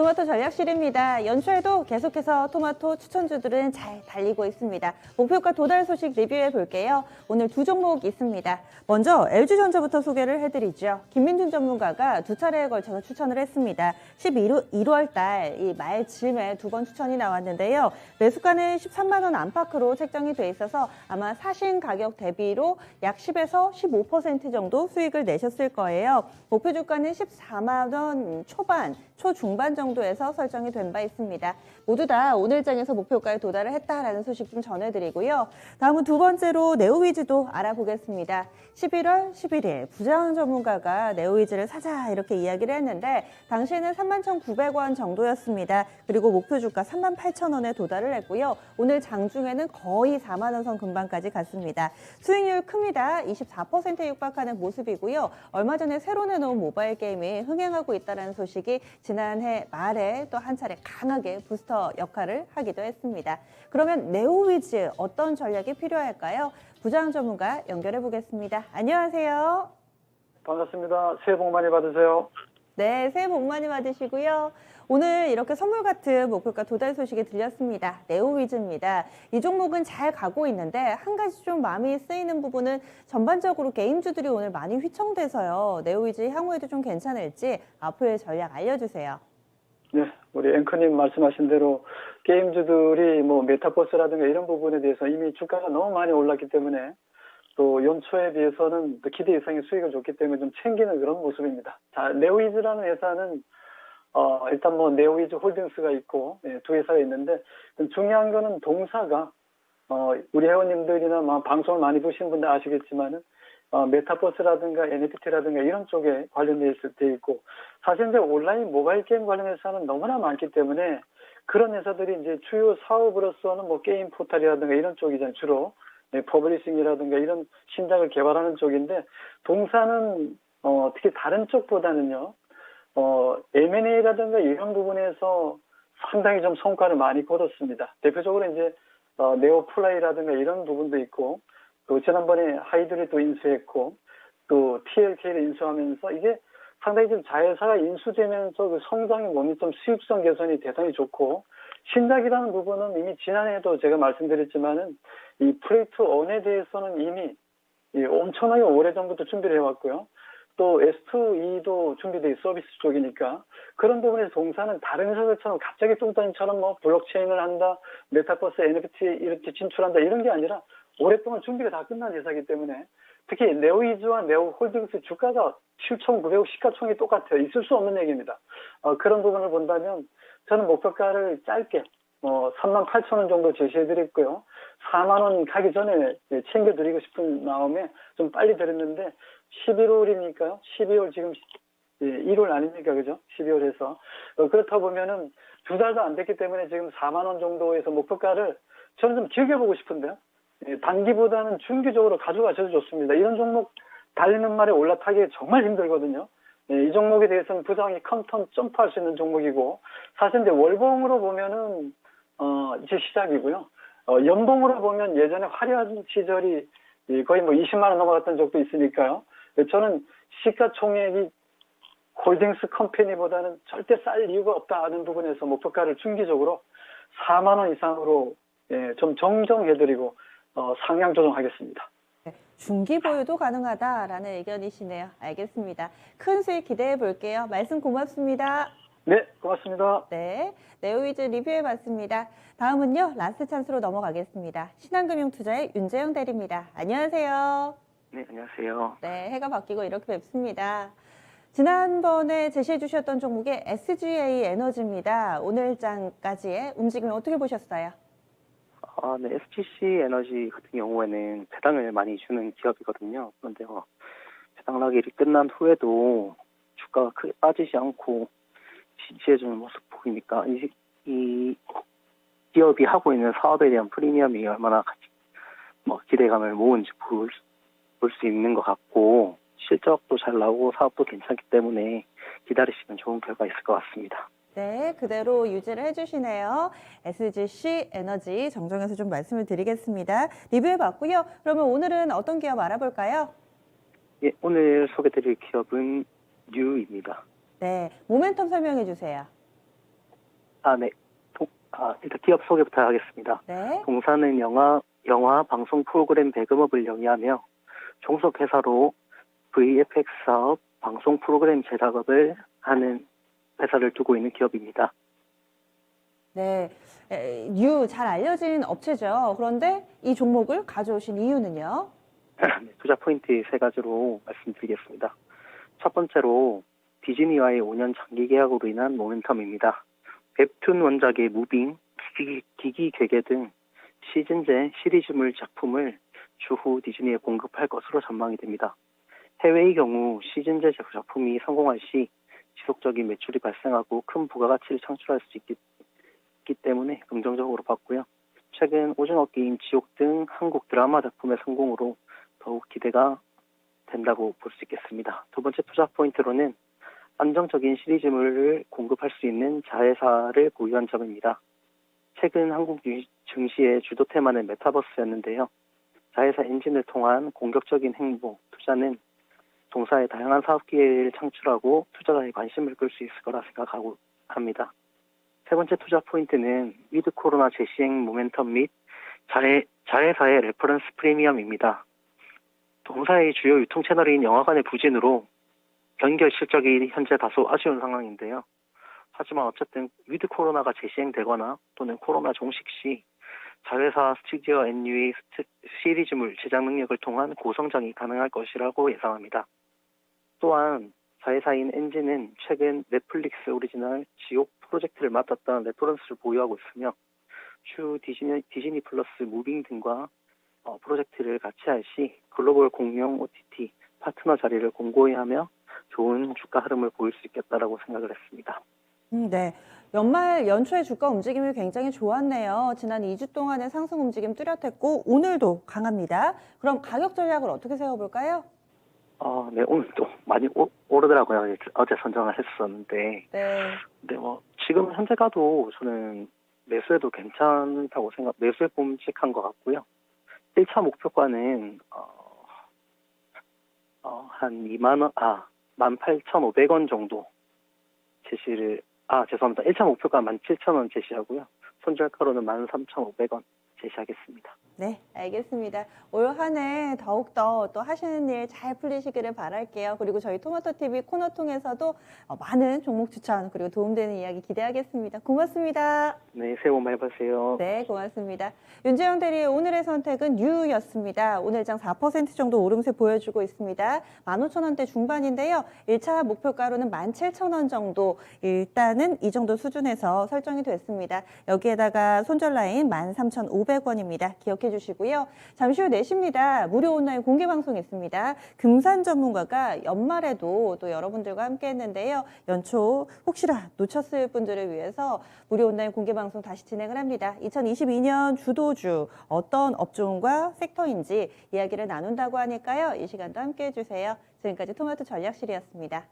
토마토 전략실입니다. 연초에도 계속해서 토마토 추천주들은 잘 달리고 있습니다. 목표가 도달 소식 리뷰해 볼게요. 오늘 두 종목 있습니다. 먼저 LG전자부터 소개를 해드리죠. 김민준 전문가가 두 차례에 걸쳐서 추천을 했습니다. 11월 달 이 말 즈음에 두 번 추천이 나왔는데요. 매수가는 13만 원 안팎으로 책정이 돼 있어서 아마 사신 가격 대비로 약 10에서 15% 정도 수익을 내셨을 거예요. 목표 주가는 14만 원 초반, 초중반 정도에서 설정이 된 바 있습니다. 모두 다 오늘장에서 목표가에 도달을 했다라는 소식 좀 전해드리고요. 다음은 두 번째로 네오위즈도 알아보겠습니다. 11월 11일 부장 전문가가 네오위즈를 사자 이렇게 이야기를 했는데 당시에는 31,900원 정도였습니다. 그리고 목표 주가 38,000원에 도달을 했고요. 오늘 장중에는 거의 4만 원 선 근방까지 갔습니다. 수익률 큽니다. 24%에 육박하는 모습이고요. 얼마 전에 새로 내놓은 모바일 게임이 흥행하고 있다는 소식이 지난해 말에 또 한 차례 강하게 부스터 역할을 하기도 했습니다. 그러면 네오위즈 어떤 전략이 필요할까요? 부장 전문가 연결해 보겠습니다. 안녕하세요. 반갑습니다. 새해 복 많이 받으세요. 네, 새해 복 많이 받으시고요. 오늘 이렇게 선물 같은 목표가 도달 소식이 들렸습니다. 네오위즈입니다. 이 종목은 잘 가고 있는데 한 가지 좀 마음이 쓰이는 부분은 전반적으로 게임주들이 오늘 많이 휘청돼서요. 네오위즈 향후에도 좀 괜찮을지 앞으로의 전략 알려주세요. 네, 우리 앵커님 말씀하신 대로 게임주들이 뭐 메타버스라든가 이런 부분에 대해서 이미 주가가 너무 많이 올랐기 때문에 또 연초에 비해서는 또 기대 이상의 수익을 줬기 때문에 좀 챙기는 그런 모습입니다. 자, 네오위즈라는 회사는 일단 뭐 네오위즈 홀딩스가 있고 두 회사가 있는데 중요한 거는 동사가 우리 회원님들이나 방송을 많이 보시는 분들 아시겠지만은 메타버스라든가 NFT라든가 이런 쪽에 관련돼 있고 사실 이제 온라인 모바일 게임 관련 회사는 너무나 많기 때문에 그런 회사들이 이제 주요 사업으로서는 뭐 게임 포털이라든가 이런 쪽이잖아요. 주로 퍼블리싱이라든가 이런 신작을 개발하는 쪽인데 동사는 특히 다른 쪽보다는요 M&A라든가 이런 부분에서 상당히 좀 성과를 많이 거뒀습니다. 대표적으로 이제 네오플라이라든가 이런 부분도 있고 또 지난번에 하이드를 또 인수했고 또 TLK를 인수하면서 이게 상당히 좀 자회사가 인수되면서 그 성장이 몸이 좀 수익성 개선이 대단히 좋고 신작이라는 부분은 이미 지난해에도 제가 말씀드렸지만은 이 플레이트 원에 대해서는 이미 엄청나게 오래전부터 준비를 해왔고요. 또 S2E도 준비돼 있어 서비스 쪽이니까 그런 부분에서 동사는 다른 회사들처럼 갑자기 뚱딴이처럼 뭐 블록체인을 한다, 메타버스, NFT 이렇게 진출한다 이런 게 아니라 오랫동안 준비가 다 끝난 회사이기 때문에 특히 네오위즈와 네오홀딩스 주가가 7,900억 시가총액이 똑같아요. 있을 수 없는 얘기입니다. 그런 부분을 본다면 저는 목표가를 짧게 38,000원 정도 제시해드렸고요. 4만 원 가기 전에 챙겨드리고 싶은 마음에 좀 빨리 드렸는데 11월이니까요. 12월 지금 1월 아닙니까? 그죠? 12월에서. 그렇다 보면은 두 달도 안 됐기 때문에 지금 4만 원 정도에서 목표가를 저는 좀 길게 보고 싶은데요. 단기보다는 중기적으로 가져가셔도 좋습니다. 이런 종목 달리는 말에 올라타기 정말 힘들거든요. 이 종목에 대해서는 부장이 컴턴 점프할 수 있는 종목이고 사실 이제 월봉으로 보면은 이제 시작이고요. 연봉으로 보면 예전에 화려한 시절이 거의 뭐 20만 원 넘어갔던 적도 있으니까요. 저는 시가총액이 홀딩스 컴퍼니보다는 절대 쌀 이유가 없다는 부분에서 목표가를 중기적으로 4만 원 이상으로 좀 정정해드리고 상향 조정하겠습니다. 중기 보유도 가능하다라는 의견이시네요. 알겠습니다. 큰 수익 기대해 볼게요. 말씀 고맙습니다. 네, 고맙습니다. 네, 네오위즈 리뷰해봤습니다. 다음은요, 라스트 찬스로 넘어가겠습니다. 신한금융투자의 윤재영 대리입니다. 안녕하세요. 네, 안녕하세요. 네, 해가 바뀌고 이렇게 뵙습니다. 지난번에 제시해 주셨던 종목의 SGA 에너지입니다. 오늘장까지의 움직임 어떻게 보셨어요? 네, SGC 에너지 같은 경우에는 배당을 많이 주는 기업이거든요. 그런데 배당 라길이 끝난 후에도 주가가 크게 빠지지 않고 지지해주는 모습 보이니까 이 기업이 하고 있는 사업에 대한 프리미엄이 얼마나 기대감을 모은지 볼 수 있는 것 같고 실적도 잘 나오고 사업도 괜찮기 때문에 기다리시면 좋은 결과 있을 것 같습니다. 네, 그대로 유지를 해주시네요. SGC 에너지 정정해서 좀 말씀을 드리겠습니다. 리뷰해봤고요. 그러면 오늘은 어떤 기업 알아볼까요? 예, 오늘 소개드릴 기업은 뉴입니다. 네, 모멘텀 설명해 주세요. 네. 일단 기업 소개부터 하겠습니다. 네. 동사는 영화 방송 프로그램 배급업을 영위하며 종속회사로 VFX 사업, 방송 프로그램 제작업을 하는 회사를 두고 있는 기업입니다. 네. 뉴 잘 알려진 업체죠. 그런데 이 종목을 가져오신 이유는요? 투자 포인트 세 가지로 말씀드리겠습니다. 첫 번째로 디즈니와의 5년 장기 계약으로 인한 모멘텀입니다. 웹툰 원작의 무빙, 기기 괴계 등 시즌제 시리즈물 작품을 추후 디즈니에 공급할 것으로 전망이 됩니다. 해외의 경우 시즌제 작품이 성공할 시 지속적인 매출이 발생하고 큰 부가가치를 창출할 수 있기 때문에 긍정적으로 봤고요. 최근 오징어 게임, 지옥 등 한국 드라마 작품의 성공으로 더욱 기대가 된다고 볼 수 있겠습니다. 두 번째 투자 포인트로는 안정적인 시리즈물을 공급할 수 있는 자회사를 보유한 점입니다. 최근 한국 증시의 주도 테마는 메타버스였는데요. 자회사 엔진을 통한 공격적인 행보, 투자는 동사의 다양한 사업 기회를 창출하고 투자자의 관심을 끌 수 있을 거라 생각하고 합니다. 세 번째 투자 포인트는 위드 코로나 재시행 모멘텀 및 자회사의 레퍼런스 프리미엄입니다. 동사의 주요 유통 채널인 영화관의 부진으로 연결 실적이 현재 다소 아쉬운 상황인데요. 하지만 어쨌든 위드 코로나가 재시행되거나 또는 코로나 종식 시 자회사 스튜디오 NU의 시리즈물 제작 능력을 통한 고성장이 가능할 것이라고 예상합니다. 또한 자회사인 엔진은 최근 넷플릭스 오리지널 지옥 프로젝트를 맡았던 레퍼런스를 보유하고 있으며 추후 디즈니 플러스 무빙 등과 프로젝트를 같이 할 시 글로벌 공용 OTT 파트너 자리를 공고히 하며 좋은 주가 흐름을 보일 수 있겠다라고 생각을 했습니다. 네. 연말 연초의 주가 움직임이 굉장히 좋았네요. 지난 2주 동안의 상승 움직임 뚜렷했고 오늘도 강합니다. 그럼 가격 전략을 어떻게 세워볼까요? 네, 오늘 또 많이 오르더라고요. 어제 선정을 했었는데. 네. 근데 지금 현재 가도 저는 매수해도 괜찮다고 매수해 봄직한 것 같고요. 1차 목표가는, 한 18,500원 정도 제시를, 죄송합니다. 1차 목표가 17,000원 제시하고요. 손절가로는 13,500원 제시하겠습니다. 네, 알겠습니다. 올 한 해 더욱더 또 하시는 일 잘 풀리시기를 바랄게요. 그리고 저희 토마토TV 코너 통해서도 많은 종목 추천 그리고 도움되는 이야기 기대하겠습니다. 고맙습니다. 네, 새해 복 많이 받으세요. 네, 고맙습니다. 윤재영 대리의 오늘의 선택은 뉴였습니다. 오늘 장 4% 정도 오름세 보여주고 있습니다. 15,000원대 중반인데요. 1차 목표가로는 17,000원 정도 일단은 이 정도 수준에서 설정이 됐습니다. 여기에다가 손절 라인 13,500원입니다. 기억해 주시고요. 잠시 후 4시입니다. 무료 온라인 공개 방송 있습니다. 금산 전문가가 연말에도 또 여러분들과 함께 했는데요. 연초 혹시나 놓쳤을 분들을 위해서 무료 온라인 공개 방송 다시 진행을 합니다. 2022년 주도주 어떤 업종과 섹터인지 이야기를 나눈다고 하니까요. 이 시간도 함께 해주세요. 지금까지 토마토 전략실이었습니다.